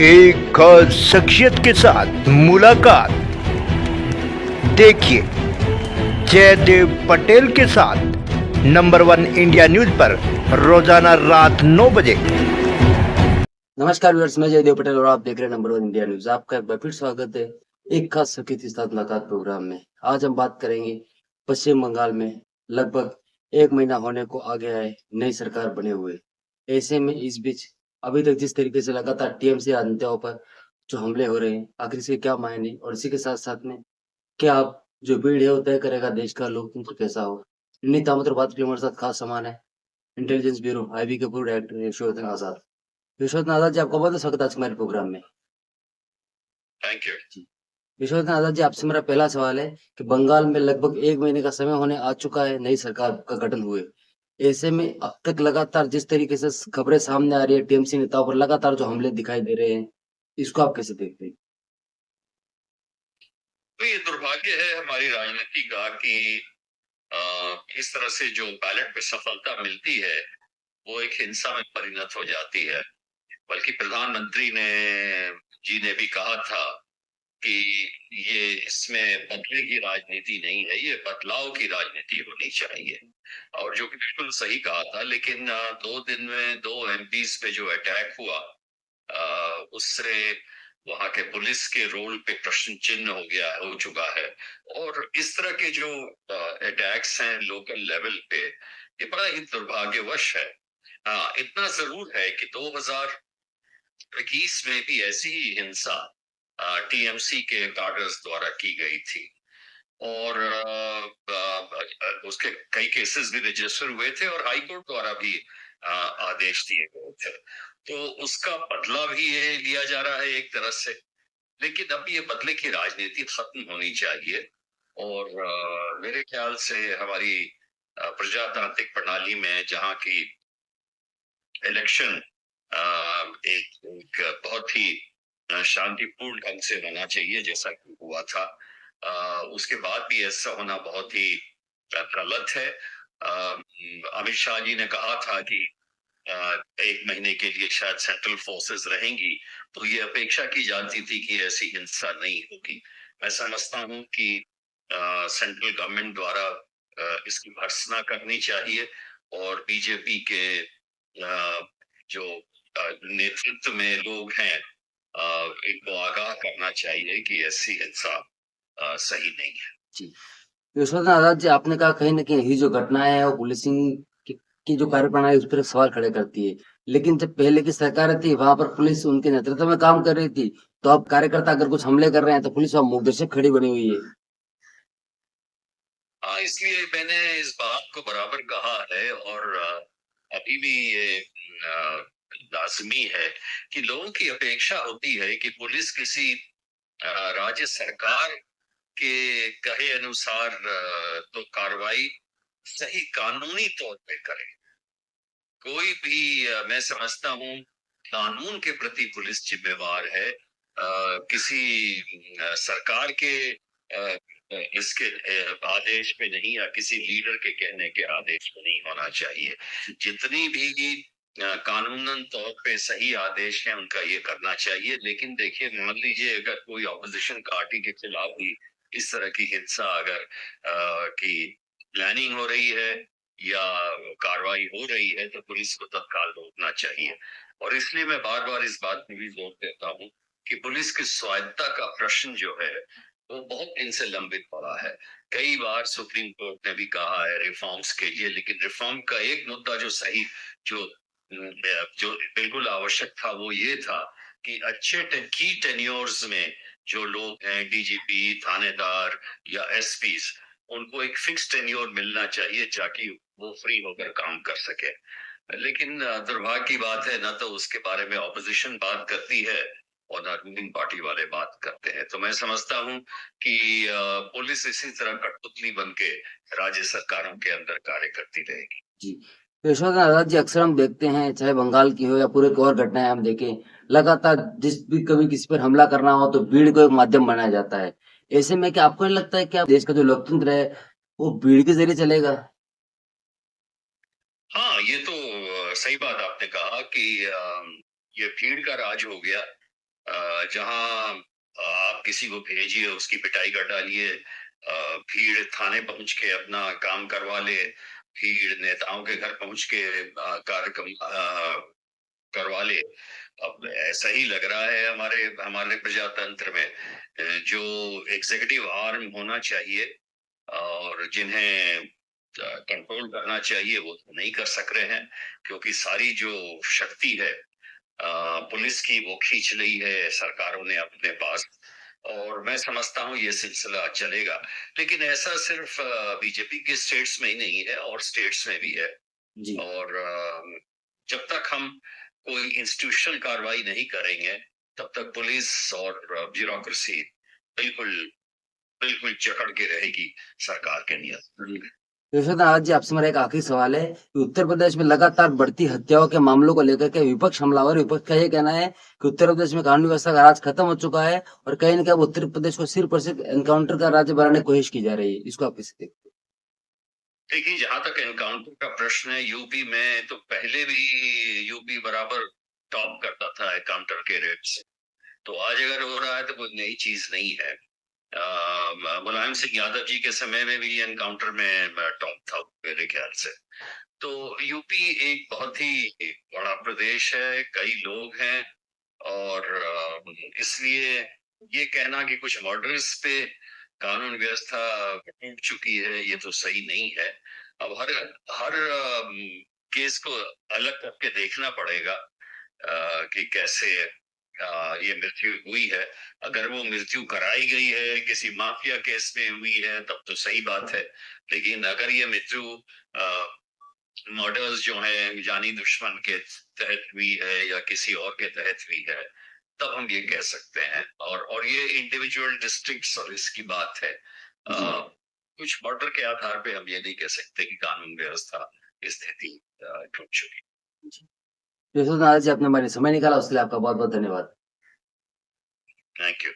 एक खास शख्सियत के साथ मुलाकात। देखिए जयदेव पटेल के साथ नंबर 1 इंडिया न्यूज पर रोजाना रात 9 बजे। नमस्कार व्यूअर्स, मैं जयदेव पटेल और आप देख रहे हैं नंबर 1 इंडिया न्यूज। आपका एक बार फिर स्वागत है एक खास शख्सियत के साथ मुलाकात प्रोग्राम में। आज हम बात करेंगे पश्चिम बंगाल में लगभग 1 महीना होने को आ गया है नई सरकार बने हुए। ऐसे में इस बीच अभी तक जिस तरीके से लगातार टीएमसी जनताओं पर जो हमले हो रहे हैं, आखिर इसके क्या मायने और इसी के साथ-साथ में क्या अब जो भीड़ है वो तय करेगा देश का लोकतंत्र कैसा हो। इन्हीं तामों बात के हमारे साथ खास सामान है इंटेलिजेंस ब्यूरो आईबी के पूर्व डायरेक्टर यशवर्धन आजाद। यशवर्धन आजाद जी, आपका बहुत स्वागत है आज हमारे प्रोग्राम में। Thank you. जी, यशवर्धन आजाद जी, आपसे मेरा पहला सवाल है कि बंगाल में लगभग 1 महीने का समय होने आ चुका है नई सरकार का गठन हुए। ऐसे में अब तक लगातार जिस तरीके से खबरें सामने आ रही है टीएमसी नेताओं पर लगातार जो हमले दिखाई दे रहे हैं, इसको आप कैसे देखते हैं? तो ये दुर्भाग्य है हमारी राजनीति का कि इस तरह से जो बैलेट पे सफलता मिलती है वो एक हिंसा में परिणत हो जाती है। बल्कि प्रधानमंत्री ने जी ने भी कहा था कि ये इसमें बदले की राजनीति नहीं है, ये बदलाव की राजनीति होनी चाहिए। और जो कि बिल्कुल सही कहा था। लेकिन 2 दिन में 2 एमपीज पे जो अटैक हुआ उससे वहां के पुलिस के रोल पे प्रश्न चिन्ह हो चुका है। और इस तरह के जो अटैक्स हैं लोकल लेवल पे, ये बड़ा ही दुर्भाग्यवश है। हाँ, इतना जरूर है कि 2021 में भी ऐसी ही हिंसा टीएमसी के काडर्स द्वारा की गई थी और उसके कई केसेस भी रजिस्टर हुए थे और हाई कोर्ट द्वारा भी आदेश दिए गए थे। तो उसका बदला भी ये लिया जा रहा है एक तरह से। लेकिन अब ये बदले की राजनीति खत्म होनी चाहिए। और मेरे ख्याल से हमारी प्रजातांत्रिक प्रणाली में जहाँ की इलेक्शन एक बहुत ही शांतिपूर्ण ढंग से होना चाहिए जैसा कि हुआ था, उसके बाद भी ऐसा होना बहुत ही गलत है। अमित शाह जी ने कहा था कि 1 महीने के लिए शायद सेंट्रल फोर्सेस रहेंगी, तो ये अपेक्षा की जाती थी कि ऐसी हिंसा नहीं होगी। मैं समझता हूँ कि सेंट्रल गवर्नमेंट द्वारा इसकी भर्त्सना करनी चाहिए और बीजेपी के जो नेतृत्व में लोग हैं इनको आगाह करना चाहिए कि ऐसी हिंसा सही नहीं है। जी, यशवर्धन आजाद जी, आपने कहा कहीं न कहीं ये जो घटनाएँ हैं वो पुलिसिंग की जो कार्यप्रणाली उस पर सवाल खड़े करती है। लेकिन जब पहले की सरकारें थी वहाँ पर पुलिस उनके नेतृत्व में काम कर रही थी, तो अब कार्यकर्ता अगर कुछ हमले कर रहे हैं तो पुलिस वहाँ मूक दर्शक खड़ी बनी हुई है। हाँ, इसलिए मैंने इस बात को बराबर कहा है और अभी भी ये लाजमी है कि लोगों की अपेक्षा होती है कि पुलिस किसी राज्य सरकार के कहे अनुसार तो कार्रवाई सही कानूनी तौर पे करे। कोई भी मैं समझता हूँ कानून के प्रति पुलिस जिम्मेवार है, किसी सरकार के इसके आदेश पे नहीं या किसी लीडर के कहने के आदेश पे नहीं होना चाहिए। जितनी भी कानूनन तौर पे सही आदेश है उनका ये करना चाहिए। लेकिन देखिए, मान लीजिए अगर कोई ऑपोजिशन पार्टी के खिलाफ भी इस तरह की हिंसा अगर की प्लानिंग हो रही है या कार्रवाई हो रही है तो पुलिस को तत्काल रोकना चाहिए। और इसलिए मैं बार बार इस बात में भी जोर देता हूँ कि पुलिस की स्वायत्ता का प्रश्न जो है वो बहुत दिन से लंबित पड़ा है। कई बार सुप्रीम कोर्ट ने भी कहा है रिफॉर्म्स के लिए, लेकिन रिफॉर्म का एक मुद्दा जो सही जो जो बिल्कुल आवश्यक था वो ये था कि अच्छे की टेन्योर्स में जो लोग हैं डीजीपी, थानेदार या एसपीज, उनको एक फिक्स टेन्योर मिलना चाहिए ताकि वो फ्री होकर काम कर सके। लेकिन दुर्भाग्य की बात है, ना तो उसके बारे में ऑपोजिशन बात करती है और ना रूलिंग पार्टी वाले बात करते हैं। तो मैं समझता हूँ कि पुलिस इसी तरह कठपुतली बन के राज्य सरकारों के अंदर कार्य करती रहेगी। जी, यशवंत आजाद जी, अक्सर हम देखते हैं चाहे बंगाल की हो या पूरे कोई और घटनाएं हम देखें, लगातार जिस भी कभी किसी पर हमला करना हो तो भीड़ को एक माध्यम बनाया जाता है। ऐसे में क्या आपको नहीं लगता है कि देश का जो लोकतंत्र है वो भीड़ के जरिए चलेगा? हाँ, ये तो सही बात आपने कहा कि ये भीड़ का राज हो गया जहां आप किसी को भेजिए, उसकी पिटाई कर डालिए, भीड़ थाने पहुंच के अपना काम करवा ले, भीड़ नेताओं के घर पहुंच के कार्यक्रम करवा ले। अब ऐसा ही लग रहा है हमारे हमारे प्रजातंत्र में, जो एग्जीक्यूटिव आर्म होना चाहिए और जिन्हें कंट्रोल करना चाहिए, वो तो नहीं कर सक रहे हैं, क्योंकि सारी जो शक्ति है पुलिस की, वो खींच ली है सरकारों ने अपने पास। और मैं समझता हूँ ये सिलसिला चलेगा, लेकिन ऐसा सिर्फ बीजेपी के स्टेट्स में ही नहीं है, और स्टेट्स में भी है। जी और जब तक हम कोई इंस्टीट्यूशनल कार्रवाई नहीं करेंगे, तब तक पुलिस और ब्यूरोक्रेसी बिल्कुल बिल्कुल जकड़ के रहेगी सरकार के नियंत्रण में। यशोधराज जी, आपसे मेरा एक आखिरी सवाल है कि उत्तर प्रदेश में लगातार बढ़ती हत्याओं के मामलों को लेकर के विपक्ष हमलावर, विपक्ष का ये कहना है कि उत्तर प्रदेश में कानून व्यवस्था का राज खत्म हो चुका है और कहीं न कहीं अब उत्तर प्रदेश को सिर्फ और सिर्फ एनकाउंटर का राज्य बनाने की कोशिश की जा रही है। इसको आप कैसे देखते हैं? देखिए, जहां तक एनकाउंटर का प्रश्न है, यूपी में तो पहले भी यूपी बराबर टॉप करता था एनकाउंटर के रेट से। तो आज अगर हो रहा है तो कोई नई चीज नहीं है। मुलायम सिंह यादव जी के समय में भी एनकाउंटर में टॉप था मेरे ख्याल से। तो यूपी एक बहुत ही बड़ा प्रदेश है, कई लोग हैं, और इसलिए ये कहना कि कुछ मर्डर्स पे कानून व्यवस्था टूट चुकी है, ये तो सही नहीं है। अब हर हर केस को अलग करके देखना पड़ेगा कि कैसे ये मृत्यु हुई है। अगर वो मृत्यु कराई गई है, किसी माफिया केस में हुई है, तब तो सही बात है। लेकिन अगर ये मृत्यु मर्डर्स जो है जानी दुश्मन के तहत हुई है या किसी और के तहत हुई है, तब हम ये कह सकते हैं। और ये इंडिविजुअल डिस्ट्रिक्ट्स और इसकी बात है। कुछ मर्डर के आधार पे हम ये नहीं कह सकते कि कानून व्यवस्था की स्थिति टूट चुकी। यशोधराज जी, आपने हमारे समय निकाला उसके लिए आपका बहुत बहुत धन्यवाद। Thank you.